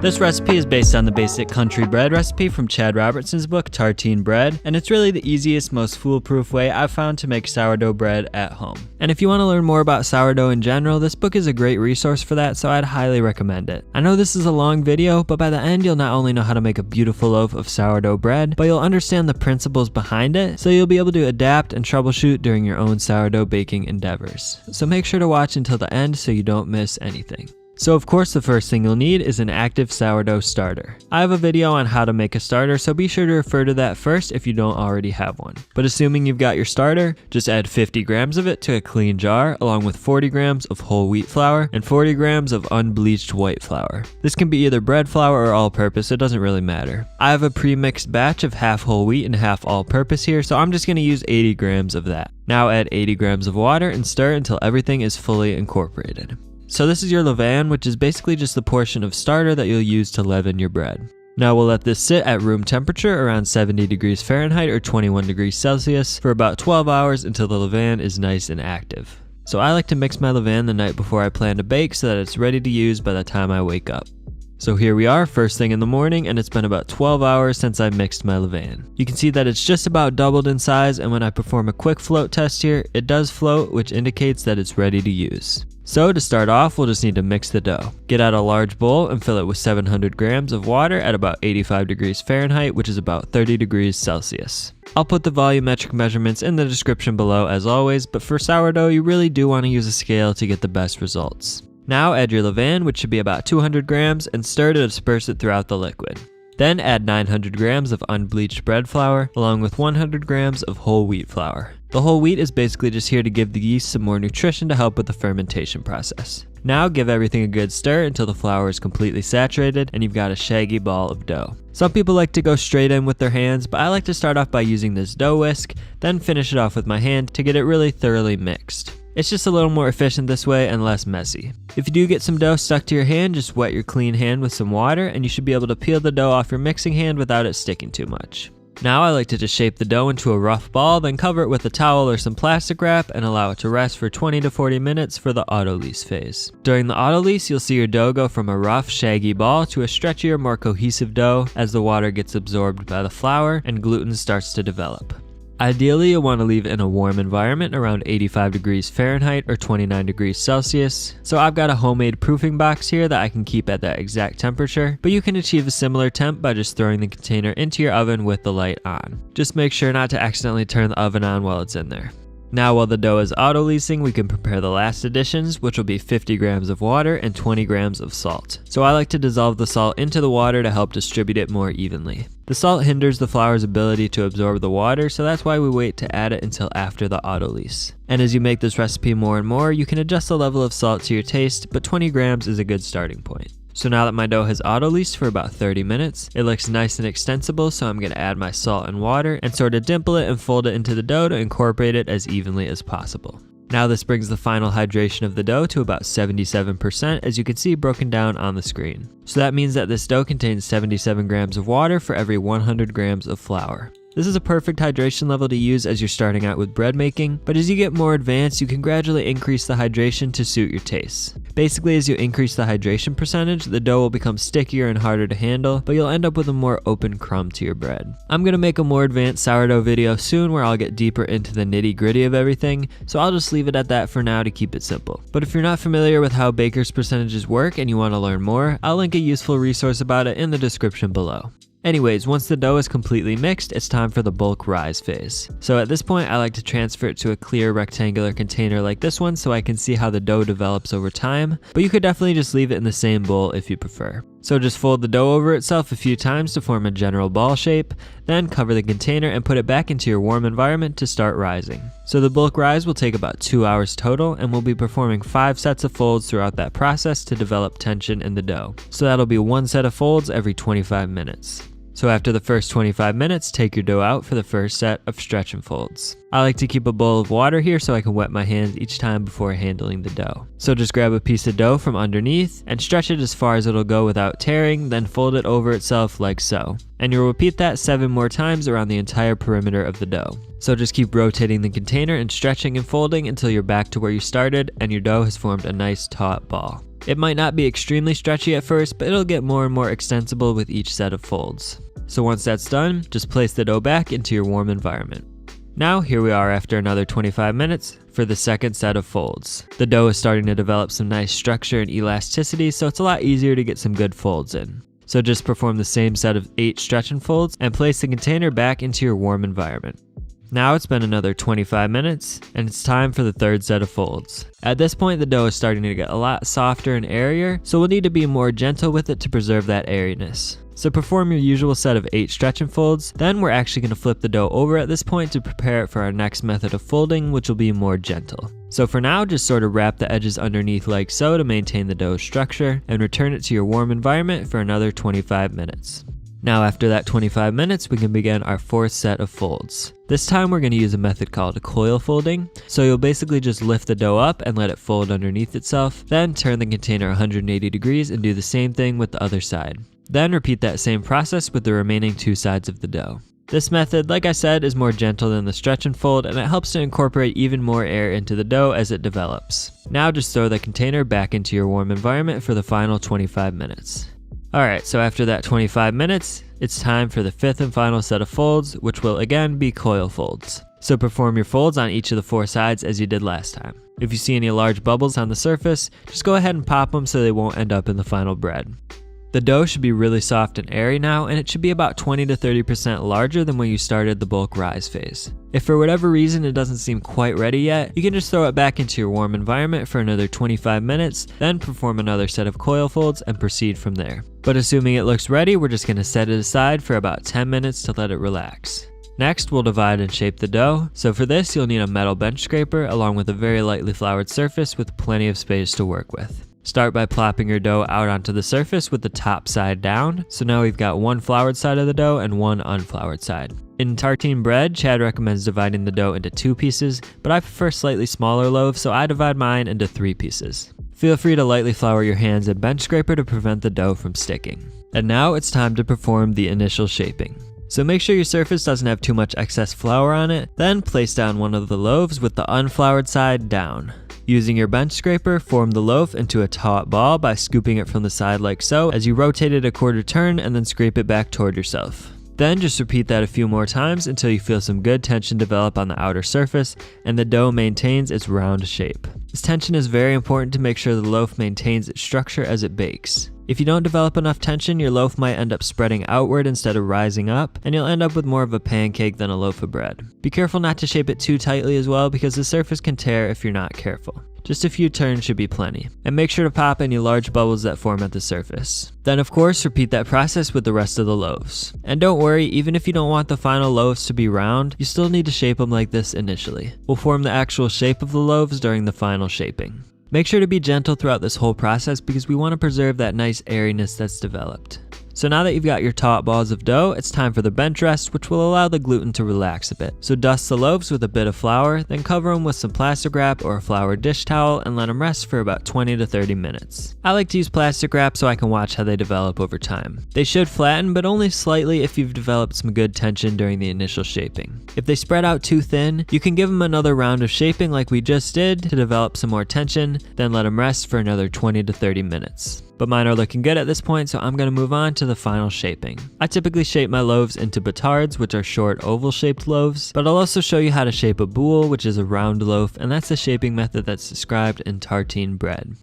This recipe is based on the basic country bread recipe from Chad Robertson's book, Tartine Bread, and it's really the easiest, most foolproof way I've found to make sourdough bread at home. And if you want to learn more about sourdough in general, this book is a great resource for that, so I'd highly recommend it. I know this is a long video, but by the end you'll not only know how to make a beautiful loaf of sourdough bread, but you'll understand the principles behind it, so you'll be able to adapt and troubleshoot during your own sourdough baking endeavors. So make sure to watch until the end so you don't miss anything. So of course the first thing you'll need is an active sourdough starter. I have a video on how to make a starter, so be sure to refer to that first if you don't already have one. But assuming you've got your starter, just add 50 grams of it to a clean jar along with 40 grams of whole wheat flour and 40 grams of unbleached white flour. This can be either bread flour or all-purpose, it doesn't really matter. I have a pre-mixed batch of half whole wheat and half all-purpose here, so I'm just going to use 80 grams of that. Now add 80 grams of water and stir until everything is fully incorporated. So this is your levain, which is basically just the portion of starter that you'll use to leaven your bread. Now we'll let this sit at room temperature around 70 degrees Fahrenheit or 21 degrees Celsius for about 12 hours until the levain is nice and active. So I like to mix my levain the night before I plan to bake so that it's ready to use by the time I wake up. So here we are, first thing in the morning, and it's been about 12 hours since I mixed my levain. You can see that it's just about doubled in size, and when I perform a quick float test here, it does float, which indicates that it's ready to use. So to start off, we'll just need to mix the dough. Get out a large bowl and fill it with 700 grams of water at about 85 degrees Fahrenheit, which is about 30 degrees Celsius. I'll put the volumetric measurements in the description below as always, but for sourdough, you really do want to use a scale to get the best results. Now add your levain, which should be about 200 grams, and stir to disperse it throughout the liquid. Then add 900 grams of unbleached bread flour, along with 100 grams of whole wheat flour. The whole wheat is basically just here to give the yeast some more nutrition to help with the fermentation process. Now give everything a good stir until the flour is completely saturated and you've got a shaggy ball of dough. Some people like to go straight in with their hands, but I like to start off by using this dough whisk, then finish it off with my hand to get it really thoroughly mixed. It's just a little more efficient this way and less messy. If you do get some dough stuck to your hand, just wet your clean hand with some water and you should be able to peel the dough off your mixing hand without it sticking too much. Now I like to just shape the dough into a rough ball, then cover it with a towel or some plastic wrap and allow it to rest for 20 to 40 minutes for the autolyse phase. During the autolyse, you'll see your dough go from a rough, shaggy ball to a stretchier, more cohesive dough as the water gets absorbed by the flour and gluten starts to develop. Ideally, you'll want to leave it in a warm environment around 85 degrees Fahrenheit or 29 degrees Celsius. So I've got a homemade proofing box here that I can keep at that exact temperature, but you can achieve a similar temp by just throwing the container into your oven with the light on. Just make sure not to accidentally turn the oven on while it's in there. Now while the dough is autolysing, we can prepare the last additions, which will be 50 grams of water and 20 grams of salt. So I like to dissolve the salt into the water to help distribute it more evenly. The salt hinders the flour's ability to absorb the water, so that's why we wait to add it until after the autolyse. And as you make this recipe more and more, you can adjust the level of salt to your taste, but 20 grams is a good starting point. So now that my dough has autolysed for about 30 minutes, it looks nice and extensible, so I'm going to add my salt and water and sort of dimple it and fold it into the dough to incorporate it as evenly as possible. Now this brings the final hydration of the dough to about 77%, as you can see broken down on the screen. So that means that this dough contains 77 grams of water for every 100 grams of flour. This is a perfect hydration level to use as you're starting out with bread making, but as you get more advanced, you can gradually increase the hydration to suit your tastes. Basically, as you increase the hydration percentage, the dough will become stickier and harder to handle, but you'll end up with a more open crumb to your bread. I'm gonna make a more advanced sourdough video soon where I'll get deeper into the nitty-gritty of everything, so I'll just leave it at that for now to keep it simple. But if you're not familiar with how baker's percentages work and you want to learn more, I'll link a useful resource about it in the description below. Anyways, once the dough is completely mixed, it's time for the bulk rise phase. So at this point, I like to transfer it to a clear rectangular container like this one so I can see how the dough develops over time, but you could definitely just leave it in the same bowl if you prefer. So just fold the dough over itself a few times to form a general ball shape, then cover the container and put it back into your warm environment to start rising. So the bulk rise will take about 2 hours total, and we'll be performing 5 sets of folds throughout that process to develop tension in the dough. So that'll be 1 set of folds every 25 minutes. So after the first 25 minutes, take your dough out for the first set of stretch and folds. I like to keep a bowl of water here so I can wet my hands each time before handling the dough. So just grab a piece of dough from underneath and stretch it as far as it'll go without tearing, then fold it over itself like so. And you'll repeat that 7 more times around the entire perimeter of the dough. So just keep rotating the container and stretching and folding until you're back to where you started and your dough has formed a nice taut ball. It might not be extremely stretchy at first, but it'll get more and more extensible with each set of folds. So once that's done, just place the dough back into your warm environment. Now here we are after another 25 minutes for the second set of folds. The dough is starting to develop some nice structure and elasticity, so it's a lot easier to get some good folds in. So just perform the same set of 8 stretch and folds and place the container back into your warm environment. Now it's been another 25 minutes and it's time for the third set of folds. At this point the dough is starting to get a lot softer and airier, so we'll need to be more gentle with it to preserve that airiness. So perform your usual set of 8 stretch and folds, then we're actually going to flip the dough over at this point to prepare it for our next method of folding, which will be more gentle. So for now, just sort of wrap the edges underneath like so to maintain the dough's structure, and return it to your warm environment for another 25 minutes. Now after that 25 minutes, we can begin our fourth set of folds. This time we're going to use a method called coil folding. So you'll basically just lift the dough up and let it fold underneath itself, then turn the container 180 degrees and do the same thing with the other side. Then repeat that same process with the remaining 2 sides of the dough. This method, like I said, is more gentle than the stretch and fold, and it helps to incorporate even more air into the dough as it develops. Now just throw the container back into your warm environment for the final 25 minutes. Alright, so after that 25 minutes, it's time for the 5th and final set of folds, which will again be coil folds. So perform your folds on each of the 4 sides as you did last time. If you see any large bubbles on the surface, just go ahead and pop them so they won't end up in the final bread. The dough should be really soft and airy now, and it should be about 20 to 30% larger than when you started the bulk rise phase. If for whatever reason it doesn't seem quite ready yet, you can just throw it back into your warm environment for another 25 minutes, then perform another set of coil folds and proceed from there. But assuming it looks ready, we're just going to set it aside for about 10 minutes to let it relax. Next, we'll divide and shape the dough. So for this, you'll need a metal bench scraper along with a very lightly floured surface with plenty of space to work with. Start by plopping your dough out onto the surface with the top side down. So now we've got one floured side of the dough and one unfloured side. In tartine bread, Chad recommends dividing the dough into 2 pieces, but I prefer slightly smaller loaves, so I divide mine into 3 pieces. Feel free to lightly flour your hands and bench scraper to prevent the dough from sticking. And now it's time to perform the initial shaping. So make sure your surface doesn't have too much excess flour on it, then place down one of the loaves with the unfloured side down. Using your bench scraper, form the loaf into a taut ball by scooping it from the side like so as you rotate it a quarter turn and then scrape it back toward yourself. Then just repeat that a few more times until you feel some good tension develop on the outer surface and the dough maintains its round shape. This tension is very important to make sure the loaf maintains its structure as it bakes. If you don't develop enough tension, your loaf might end up spreading outward instead of rising up, and you'll end up with more of a pancake than a loaf of bread. Be careful not to shape it too tightly as well, because the surface can tear if you're not careful. Just a few turns should be plenty. And make sure to pop any large bubbles that form at the surface. Then of course, repeat that process with the rest of the loaves. And don't worry, even if you don't want the final loaves to be round, you still need to shape them like this initially. We'll form the actual shape of the loaves during the final shaping. Make sure to be gentle throughout this whole process because we want to preserve that nice airiness that's developed. So now that you've got your taut balls of dough, it's time for the bench rest, which will allow the gluten to relax a bit. So dust the loaves with a bit of flour, then cover them with some plastic wrap or a floured dish towel and let them rest for about 20 to 30 minutes. I like to use plastic wrap so I can watch how they develop over time. They should flatten, but only slightly if you've developed some good tension during the initial shaping. If they spread out too thin, you can give them another round of shaping like we just did to develop some more tension, then let them rest for another 20 to 30 minutes. But mine are looking good at this point, so I'm going to move on to the final shaping. I typically shape my loaves into batards, which are short oval shaped loaves, but I'll also show you how to shape a boule, which is a round loaf, and that's the shaping method that's described in tartine bread.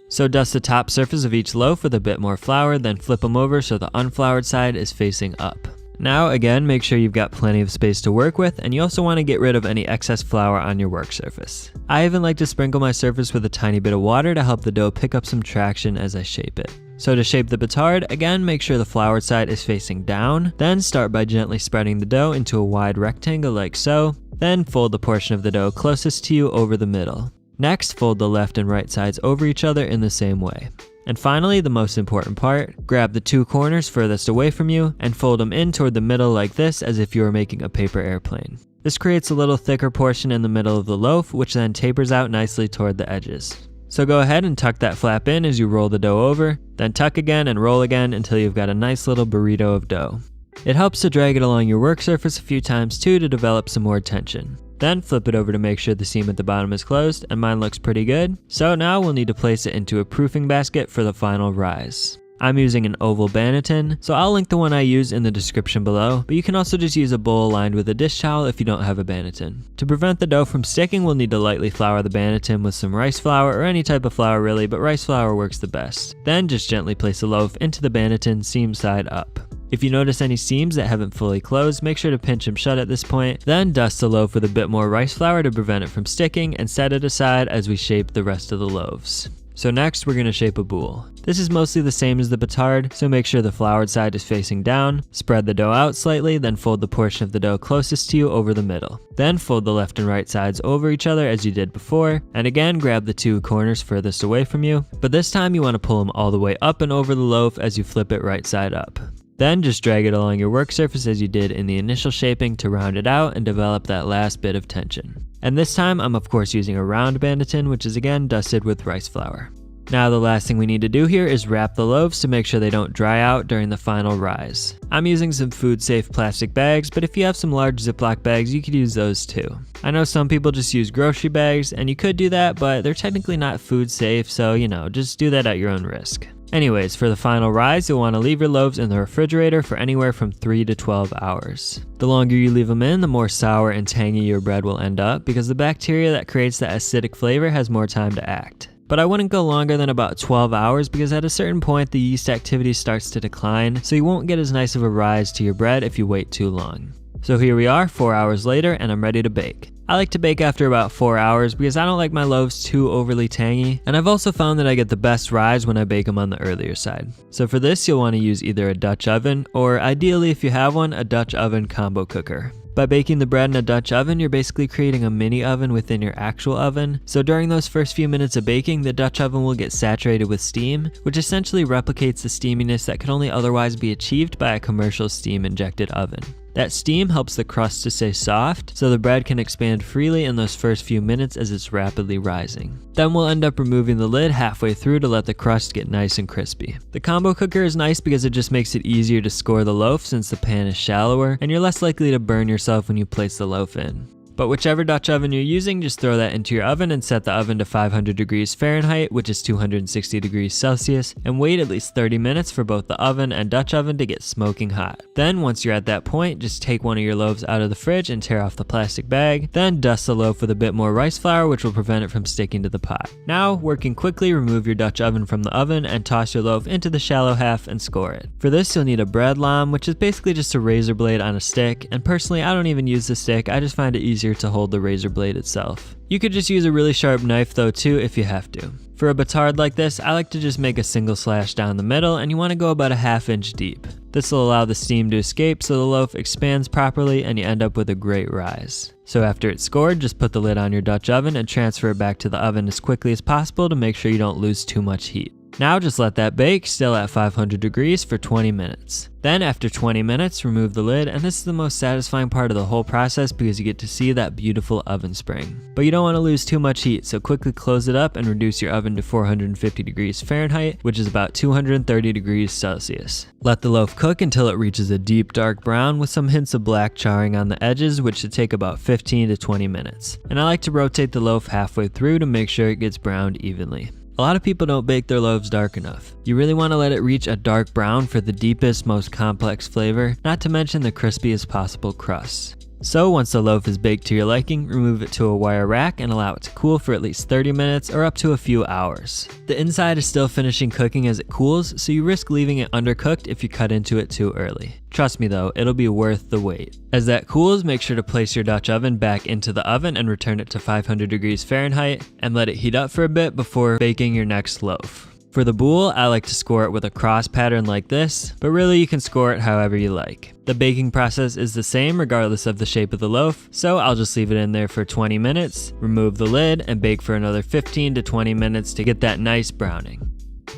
So dust the top surface of each loaf with a bit more flour, then flip them over so the unfloured side is facing up. Now again, make sure you've got plenty of space to work with, and you also want to get rid of any excess flour on your work surface. I even like to sprinkle my surface with a tiny bit of water to help the dough pick up some traction as I shape it. So to shape the batard, again make sure the floured side is facing down, then start by gently spreading the dough into a wide rectangle like so, then fold the portion of the dough closest to you over the middle. Next, fold the left and right sides over each other in the same way. And finally, the most important part, grab the 2 corners furthest away from you and fold them in toward the middle like this as if you were making a paper airplane. This creates a little thicker portion in the middle of the loaf, which then tapers out nicely toward the edges. So go ahead and tuck that flap in as you roll the dough over, then tuck again and roll again until you've got a nice little burrito of dough. It helps to drag it along your work surface a few times too to develop some more tension. Then flip it over to make sure the seam at the bottom is closed, and mine looks pretty good. So now we'll need to place it into a proofing basket for the final rise. I'm using an oval banneton, so I'll link the one I use in the description below, but you can also just use a bowl lined with a dish towel if you don't have a banneton. To prevent the dough from sticking, we'll need to lightly flour the banneton with some rice flour or any type of flour really, but rice flour works the best. Then just gently place the loaf into the banneton seam side up. If you notice any seams that haven't fully closed, make sure to pinch them shut at this point. Then dust the loaf with a bit more rice flour to prevent it from sticking and set it aside as we shape the rest of the loaves. So next we're going to shape a boule. This is mostly the same as the batard, so make sure the floured side is facing down. Spread the dough out slightly, then fold the portion of the dough closest to you over the middle. Then fold the left and right sides over each other as you did before, and again grab the two corners furthest away from you, but this time you want to pull them all the way up and over the loaf as you flip it right side up. Then just drag it along your work surface as you did in the initial shaping to round it out and develop that last bit of tension. And this time I'm of course using a round banneton, which is again dusted with rice flour. Now the last thing we need to do here is wrap the loaves to make sure they don't dry out during the final rise. I'm using some food safe plastic bags, but if you have some large Ziploc bags you could use those too. I know some people just use grocery bags, and you could do that, but they're technically not food safe, so just do that at your own risk. Anyways, for the final rise, you'll want to leave your loaves in the refrigerator for anywhere from 3 to 12 hours. The longer you leave them in, the more sour and tangy your bread will end up, because the bacteria that creates that acidic flavor has more time to act. But I wouldn't go longer than about 12 hours because at a certain point the yeast activity starts to decline, so you won't get as nice of a rise to your bread if you wait too long. So here we are 4 hours later and I'm ready to bake. I like to bake after about 4 hours because I don't like my loaves too overly tangy, and I've also found that I get the best rise when I bake them on the earlier side. So for this you'll want to use either a Dutch oven or ideally if you have one, a Dutch oven combo cooker. By baking the bread in a Dutch oven, you're basically creating a mini oven within your actual oven. So during those first few minutes of baking, the Dutch oven will get saturated with steam, which essentially replicates the steaminess that could only otherwise be achieved by a commercial steam injected oven. That steam helps the crust to stay soft, so the bread can expand freely in those first few minutes as it's rapidly rising. Then we'll end up removing the lid halfway through to let the crust get nice and crispy. The combo cooker is nice because it just makes it easier to score the loaf since the pan is shallower, and you're less likely to burn yourself when you place the loaf in. But whichever Dutch oven you're using, just throw that into your oven and set the oven to 500 degrees Fahrenheit, which is 260 degrees Celsius, and wait at least 30 minutes for both the oven and Dutch oven to get smoking hot. Then once you're at that point, just take one of your loaves out of the fridge and tear off the plastic bag, then dust the loaf with a bit more rice flour, which will prevent it from sticking to the pot. Now, working quickly, remove your Dutch oven from the oven and toss your loaf into the shallow half and score it. For this, you'll need a bread lamb, which is basically just a razor blade on a stick, and personally I don't even use the stick, I just find it easier to hold the razor blade itself. You could just use a really sharp knife though too if you have to. For a batard like this, I like to just make a single slash down the middle, and you want to go about a ½ inch deep. This will allow the steam to escape so the loaf expands properly and you end up with a great rise. So after it's scored, just put the lid on your Dutch oven and transfer it back to the oven as quickly as possible to make sure you don't lose too much heat. Now just let that bake, still at 500 degrees for 20 minutes. Then after 20 minutes, remove the lid, and this is the most satisfying part of the whole process because you get to see that beautiful oven spring. But you don't want to lose too much heat, so quickly close it up and reduce your oven to 450 degrees Fahrenheit, which is about 230 degrees Celsius. Let the loaf cook until it reaches a deep dark brown with some hints of black charring on the edges, which should take about 15 to 20 minutes. And I like to rotate the loaf halfway through to make sure it gets browned evenly. A lot of people don't bake their loaves dark enough. You really want to let it reach a dark brown for the deepest, most complex flavor, not to mention the crispiest possible crust. So once the loaf is baked to your liking, remove it to a wire rack and allow it to cool for at least 30 minutes or up to a few hours. The inside is still finishing cooking as it cools, so you risk leaving it undercooked if you cut into it too early. Trust me though, it'll be worth the wait. As that cools, make sure to place your Dutch oven back into the oven and return it to 500 degrees Fahrenheit and let it heat up for a bit before baking your next loaf. For the boule, I like to score it with a cross pattern like this, but really you can score it however you like. The baking process is the same regardless of the shape of the loaf, so I'll just leave it in there for 20 minutes, remove the lid, and bake for another 15 to 20 minutes to get that nice browning.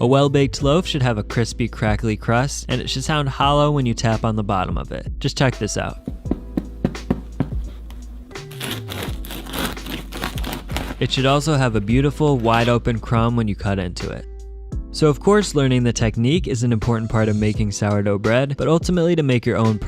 A well-baked loaf should have a crispy, crackly crust, and it should sound hollow when you tap on the bottom of it. Just check this out. It should also have a beautiful, wide-open crumb when you cut into it. So of course, learning the technique is an important part of making sourdough bread, but ultimately to make your own